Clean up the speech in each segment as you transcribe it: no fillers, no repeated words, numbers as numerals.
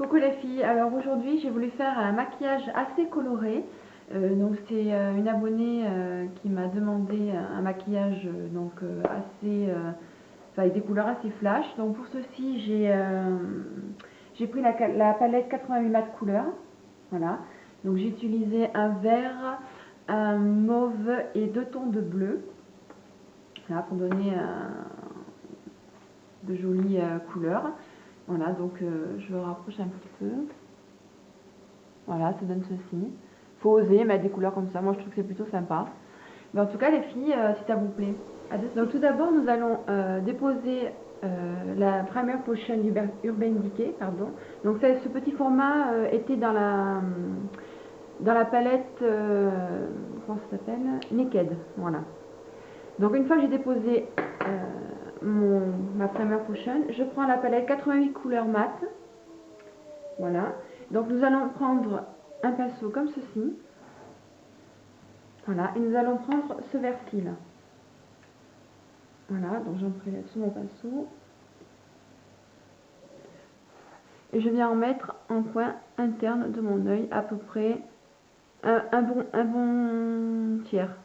Coucou les filles, alors aujourd'hui j'ai voulu faire un maquillage assez coloré. Donc c'est une abonnée qui m'a demandé un maquillage assez, avec des couleurs assez flash. Donc pour ceci j'ai pris la palette 88 mat couleurs. Voilà. Donc j'ai utilisé un vert, un mauve et 2 tons de bleu. Voilà, pour donner de jolies couleurs. Voilà, donc je le rapproche un petit peu. Voilà, ça donne ceci. Faut oser mettre des couleurs comme ça, moi je trouve que c'est plutôt sympa. Mais en tout cas les filles, si ça vous plaît. Donc tout d'abord nous allons déposer la Primer Potion Urban Decay, pardon. Donc ce petit format était dans la palette, comment ça s'appelle, Naked, voilà. Donc une fois que j'ai déposé ma Primer Potion, je prends la palette 88 couleurs mat. Voilà. Donc nous allons prendre un pinceau comme ceci. Voilà. Et nous allons prendre ce vert-ci là. Voilà. Donc j'en prélève sur mon pinceau. Et je viens en mettre en coin interne de mon œil, à peu près un bon tiers.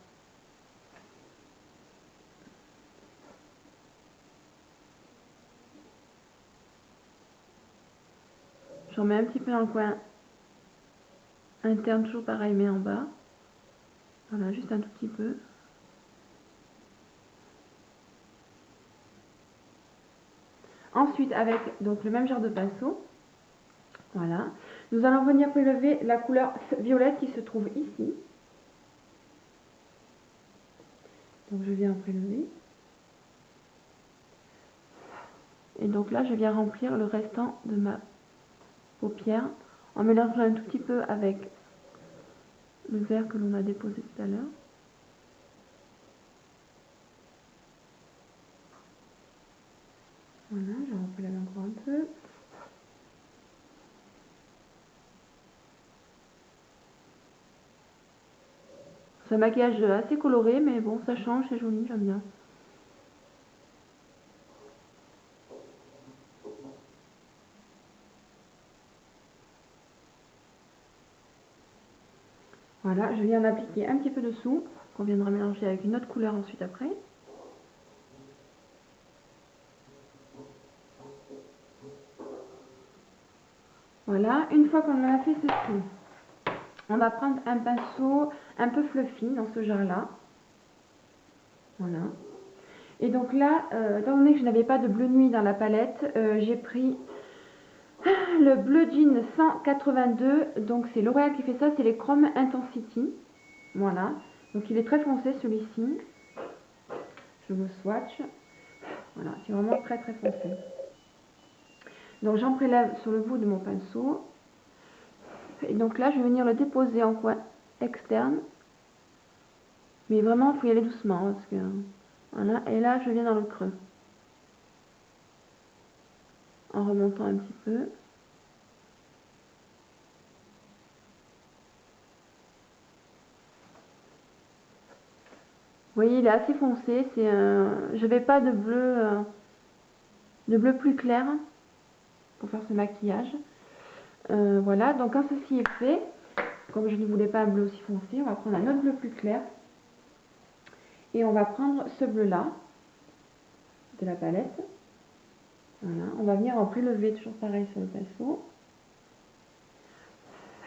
J'en mets un petit peu dans le coin interne, toujours pareil, mais en bas. Voilà, juste un tout petit peu. Ensuite, avec donc le même genre de pinceau, voilà, nous allons venir prélever la couleur violette qui se trouve ici. Donc je viens en prélever. Et donc là, je viens remplir le restant de ma paupière en mélangeant un tout petit peu avec le vert que l'on a déposé tout à l'heure. Voilà, je remplis encore un peu. C'est un maquillage assez coloré, mais bon, ça change, c'est joli, j'aime bien. Voilà, je viens d'appliquer un petit peu dessous, qu'on viendra mélanger avec une autre couleur ensuite après. Voilà, une fois qu'on a fait ceci, on va prendre un pinceau un peu fluffy dans ce genre-là. Voilà. Et donc là, étant donné que je n'avais pas de bleu nuit dans la palette, j'ai pris le Bleu Jean 182. Donc c'est L'Oréal qui fait ça, c'est les Chrome Intensity. Voilà. Donc il est très foncé celui-ci. Je le swatch. Voilà, c'est vraiment très très foncé. Donc j'en prélève sur le bout de mon pinceau. Et donc là, je vais venir le déposer en coin externe. Mais vraiment, il faut y aller doucement. Parce que, voilà. Et là, je viens dans le creux. En remontant un petit peu. Vous voyez, il est assez foncé. Je n'avais pas de bleu plus clair pour faire ce maquillage. Voilà, donc quand ceci est fait, comme je ne voulais pas un bleu aussi foncé, on va prendre un autre bleu plus clair. Et on va prendre ce bleu-là de la palette. Voilà, on va venir en prélever, toujours pareil sur le pinceau.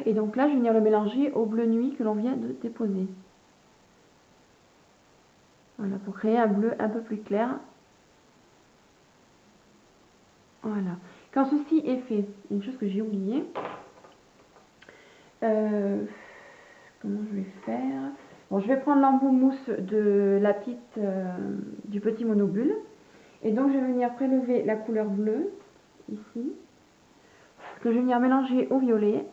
Et donc là, je vais venir le mélanger au bleu nuit que l'on vient de déposer. Voilà, pour créer un bleu un peu plus clair. Voilà. Quand ceci est fait, une chose que j'ai oubliée, comment je vais faire? Bon, je vais prendre l'embout mousse de la petite, du petit monobule. Et donc, je vais venir prélever la couleur bleue, ici, que je vais venir mélanger au violet.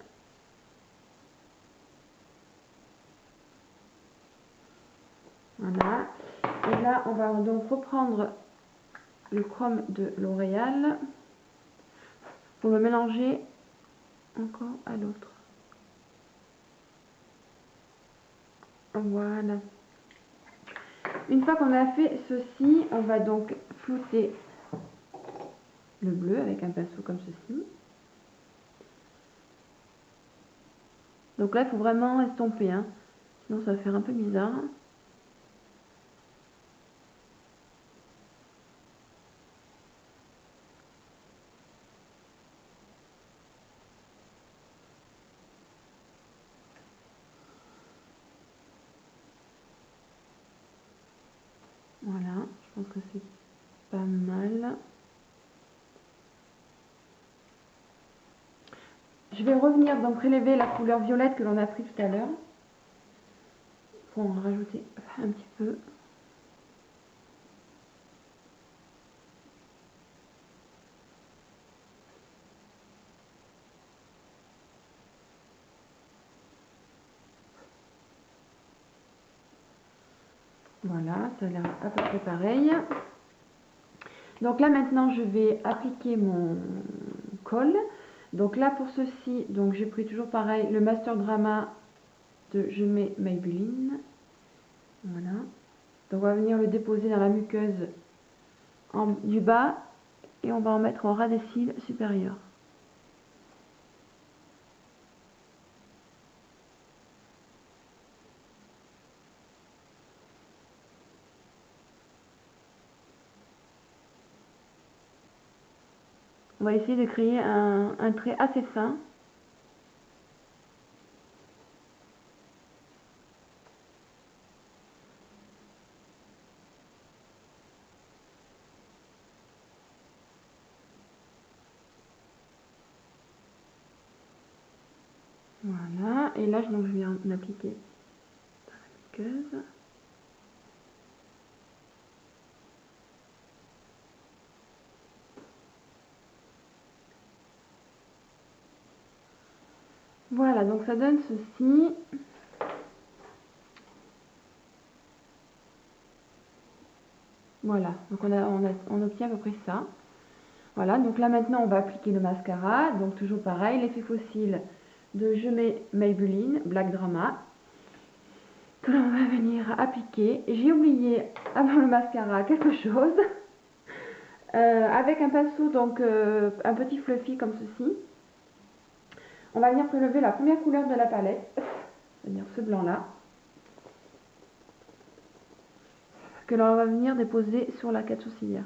Voilà. Et là, on va donc reprendre le chrome de L'Oréal pour le mélanger encore à l'autre. Voilà. Une fois qu'on a fait ceci, on va donc flouter le bleu avec un pinceau comme ceci. Donc là, il faut vraiment estomper, hein. Sinon ça va faire un peu bizarre. Voilà, je pense que c'est pas mal. Je vais revenir donc prélever la couleur violette que l'on a pris tout à l'heure. Pour en rajouter un petit peu. Voilà, ça a l'air à peu près pareil. Donc là maintenant je vais appliquer mon col. Donc là pour ceci, donc j'ai pris toujours pareil le Master Drama de Je mets Maybelline. Voilà. Donc on va venir le déposer dans la muqueuse du bas et on va en mettre au ras des cils supérieurs. On va essayer de créer un trait assez fin. Voilà, et là donc, je vais en appliquer dans la muqueuse. Voilà, donc ça donne ceci. Voilà, donc on obtient à peu près ça. Voilà, donc là maintenant on va appliquer le mascara. Donc toujours pareil, l'effet fossile de Je mets Maybelline Black Drama, que l'on va venir appliquer. J'ai oublié avant le mascara quelque chose. Avec un pinceau, donc un petit fluffy comme ceci, on va venir prélever la première couleur de la palette, c'est-à-dire ce blanc là, que l'on va venir déposer sur la quête sourcilière.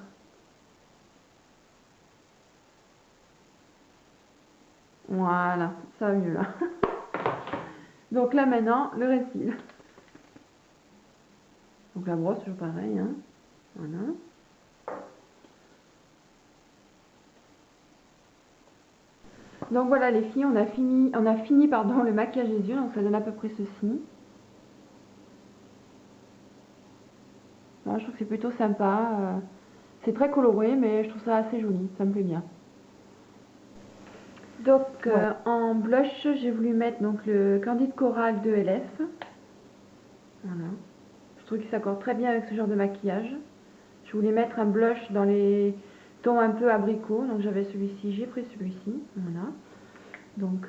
Voilà, ça va mieux là. Donc là maintenant, le récil. Donc la brosse, toujours pareil, hein. Voilà. Donc voilà les filles, on a fini le maquillage des yeux, donc ça donne à peu près ceci. Bon, je trouve que c'est plutôt sympa. C'est très coloré, mais je trouve ça assez joli, ça me plaît bien. Donc en blush, j'ai voulu mettre donc, le Candide Coral de LF. Voilà. Je trouve qu'il s'accorde très bien avec ce genre de maquillage. Je voulais mettre un blush dans les tons un peu abricots, donc j'avais celui-ci, j'ai pris celui-ci. Voilà. Donc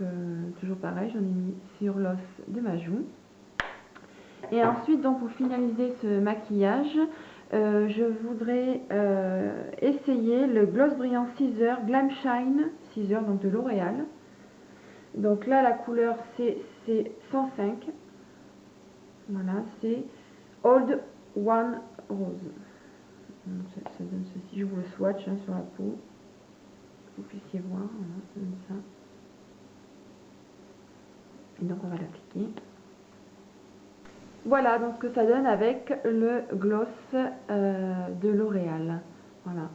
toujours pareil, j'en ai mis sur l'os de ma joue. Et ensuite, donc pour finaliser ce maquillage, je voudrais essayer le Gloss Brillant Scissor Glam Shine Scissor, donc de L'Oréal. Donc là, la couleur c'est 105. Voilà, c'est Old One Rose. Donc, ça donne ceci. Je vous le swatch hein, sur la peau. Que vous puissiez voir. Voilà, ça donne ça. Et donc on va l'appliquer. Voilà donc ce que ça donne avec le gloss de L'Oréal. Voilà.